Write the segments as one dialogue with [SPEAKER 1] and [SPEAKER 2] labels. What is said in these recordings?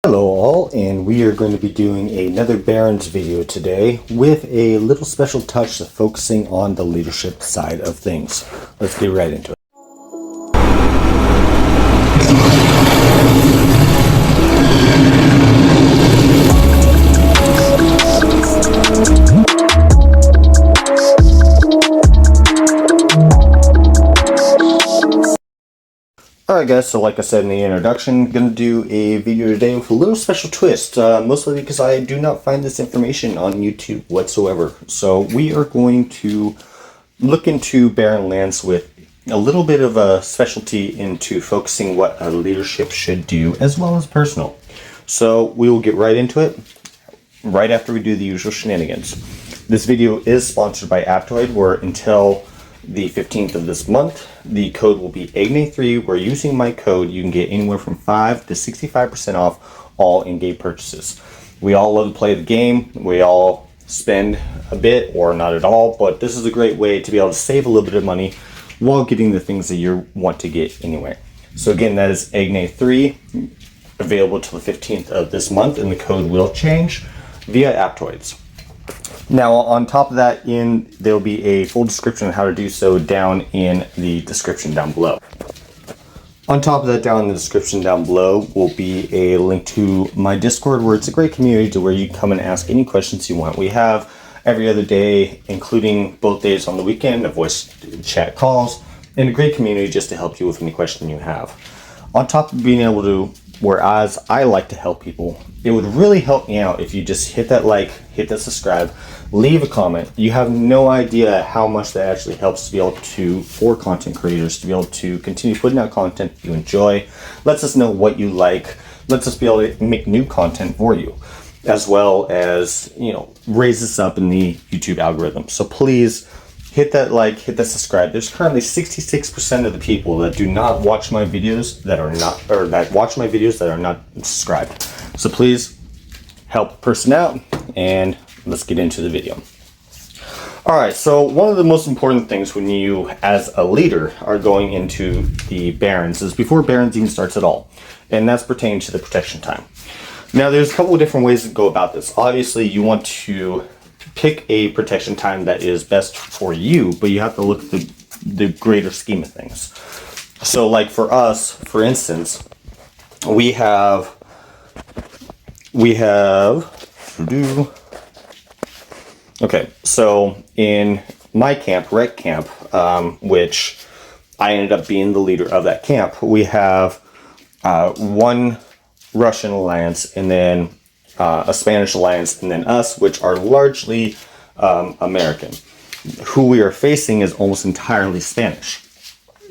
[SPEAKER 1] Hello all, and we are going to be doing another Barons video today with a little special touch of focusing on the leadership side of things. Let's get right into it. Alright guys, so like I said in the introduction, I'm going to do a video today with a little special twist, mostly because I do not find this information on YouTube whatsoever. So we are going to look into barren lands with a little bit of a specialty into focusing what a leadership should do, as well as personal. So we will get right into it, right after we do the usual shenanigans. This video is sponsored by Aptoid, where until the 15th of this month, the code will be AGNA3, where using my code you can get anywhere from 5 to 65% off all in-game purchases. We all love to play the game, we all spend a bit or not at all, but this is a great way to be able to save a little bit of money while getting the things that you want to get anyway. So again, that is AGNA3, available till the 15th of this month, and the code will change via Aptoids. Now on top of that, there'll be a full description of how to do so down in the description down below. On top of that, down in the description down below will be a link to my Discord, where it's a great community to where you can come and ask any questions you want. We have every other day, including both days on the weekend, of voice chat calls, and a great community just to help you with any question you have. On top of being able to, whereas I like to help people, it would really help me out if you just hit that like, hit that subscribe, leave a comment. You have no idea how much that actually helps to be able to, for content creators, to be able to continue putting out content you enjoy. Lets us know what you like, lets us be able to make new content for you, as well as, raise us up in the YouTube algorithm. So please hit that like, hit that subscribe. There's currently 66% of the people that do not watch my videos that watch my videos that are not subscribed. So please help a person out, and let's get into the video. Alright, so one of the most important things when you, as a leader, are going into the Barons is before Barons even starts at all. And that's pertaining to the protection time. Now there's a couple of different ways to go about this. Obviously you want to pick a protection time that is best for you, but you have to look at the greater scheme of things. So like for us, for instance, we have okay, so in my camp, Rec Camp, which I ended up being the leader of that camp, we have one Russian alliance, and then a Spanish alliance, and then us, which are largely American. Who we are facing is almost entirely Spanish.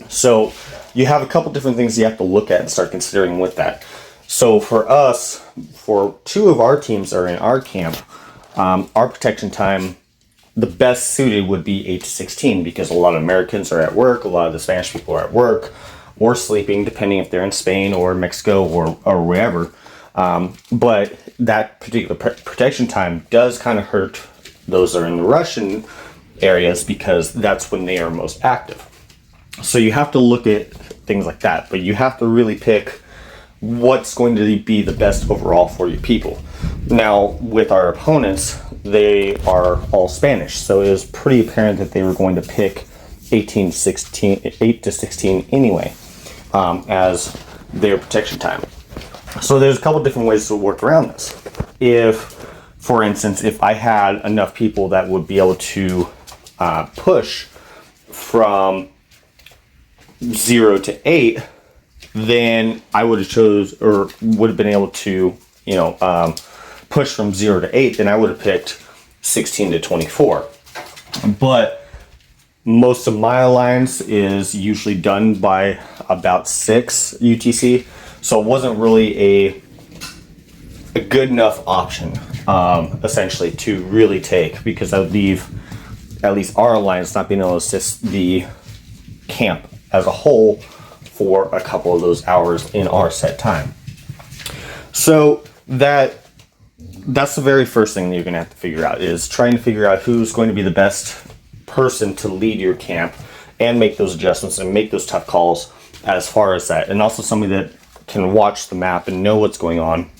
[SPEAKER 1] So you have a couple different things you have to look at and start considering with that. So for us, for two of our teams that are in our camp, our protection time, the best suited would be 8 to 16, because a lot of Americans are at work, a lot of the Spanish people are at work or sleeping, depending if they're in Spain or Mexico or wherever. But that particular protection time does kind of hurt those that are in the Russian areas, because that's when they are most active. So you have to look at things like that, but you have to really pick what's going to be the best overall for your people. Now with our opponents, they are all Spanish, so it was pretty apparent that they were going to pick 8 to 16 anyway, as their protection time. So there's a couple different ways to work around this. If, for instance, if I had enough people that would be able to push from 0 to 8, then I would have been able to, push from 0 to 8, then I would have picked 16 to 24. But most of my alliance is usually done by about 6 UTC. So it wasn't really a good enough option, essentially, to really take, because I would leave at least our alliance not being able to assist the camp as a whole for a couple of those hours in our set time. So that's the very first thing that you're going to have to figure out, is trying to figure out who's going to be the best person to lead your camp and make those adjustments and make those tough calls as far as that. And also somebody that can watch the map and know what's going on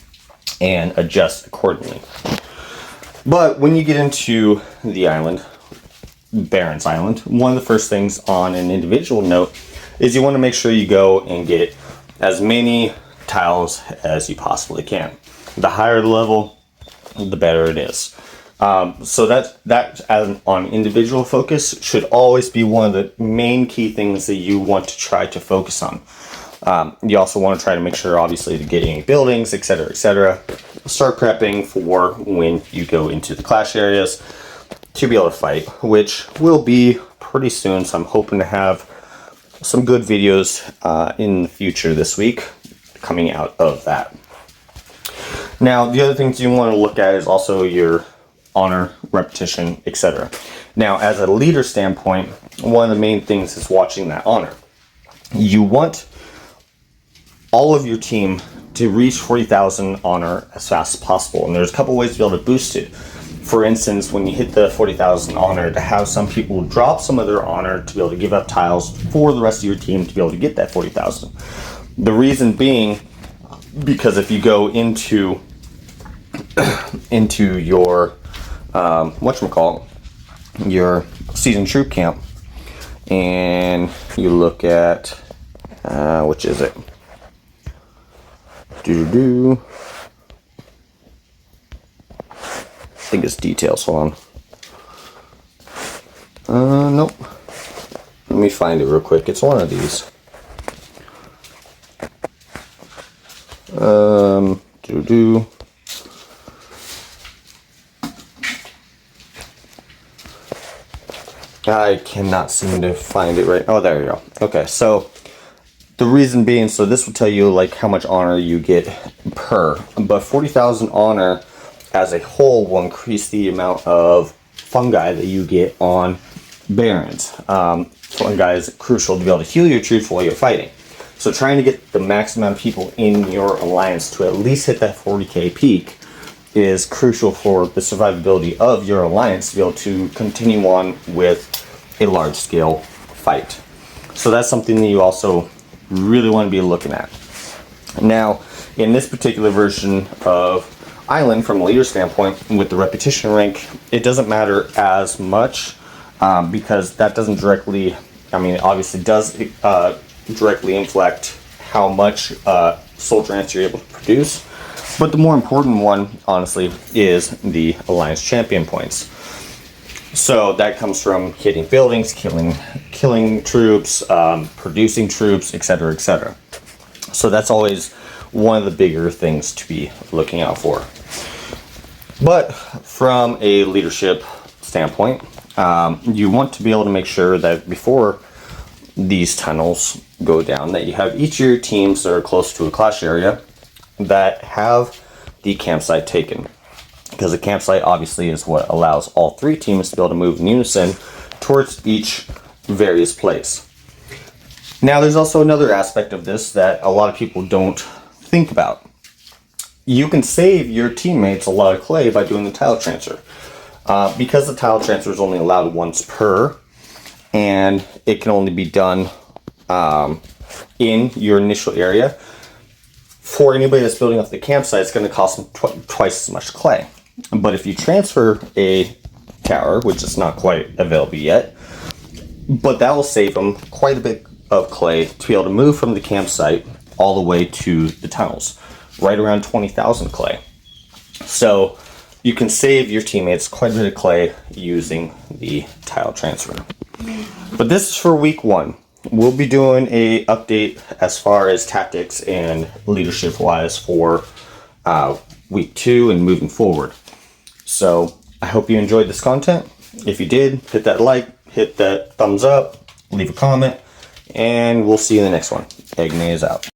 [SPEAKER 1] and adjust accordingly. But when you get into the island, Barrons Island, one of the first things on an individual note is you want to make sure you go and get as many tiles as you possibly can. The higher the level, the better it is. So that as on individual focus should always be one of the main key things that you want to try to focus on. You also want to try to make sure, obviously, to get any buildings, etc., etc. Start prepping for when you go into the clash areas to be able to fight, which will be pretty soon. So I'm hoping to have some good videos in the future this week coming out of that. Now, the other things you want to look at is also your honor, repetition, etc. Now, as a leader standpoint, one of the main things is watching that honor. You want all of your team to reach 40,000 honor as fast as possible, and there's a couple ways to be able to boost it. For instance, when you hit the 40,000 honor, to have some people drop some of their honor to be able to give up tiles for the rest of your team to be able to get that 40,000. The reason being, because if you go into your your seasoned troop camp, and you look at which is it? I think it's details. Hold on. Nope. Let me find it real quick. It's one of these. I cannot seem to find it right. Oh, there you go. Okay, so the reason being, so this will tell you like how much honor you get per, but 40,000 honor as a whole will increase the amount of fungi that you get on Barrons. Fungi is crucial to be able to heal your troops while you're fighting. So trying to get the max amount of people in your alliance to at least hit that 40k peak is crucial for the survivability of your alliance to be able to continue on with a large scale fight. So that's something that you also really want to be looking at. Now, in this particular version of Island, from a leader standpoint, with the repetition rank, it doesn't matter as much because that doesn't directly, I mean, it obviously does directly inflect how much soldier ants you're able to produce. But the more important one, honestly, is the Alliance Champion points. So that comes from hitting buildings, killing troops, producing troops, etc., etc. So that's always one of the bigger things to be looking out for. But from a leadership standpoint, you want to be able to make sure that before these tunnels go down, that you have each of your teams that are close to a clash area that have the campsite taken. Because the campsite obviously is what allows all three teams to be able to move in unison towards each various place. Now there's also another aspect of this that a lot of people don't think about. You can save your teammates a lot of clay by doing the tile transfer. Because the tile transfer is only allowed once per, and it can only be done in your initial area, for anybody that's building up the campsite, it's going to cost them twice as much clay. But if you transfer a tower, which is not quite available yet, but that will save them quite a bit of clay to be able to move from the campsite all the way to the tunnels, right around 20,000 clay. So you can save your teammates quite a bit of clay using the tile transfer. But this is for week 1. We'll be doing a update as far as tactics and leadership wise for week 2 and moving forward. So I hope you enjoyed this content. If you did, hit that like, hit that thumbs up, leave a comment, and we'll see you in the next one. Eggman is out.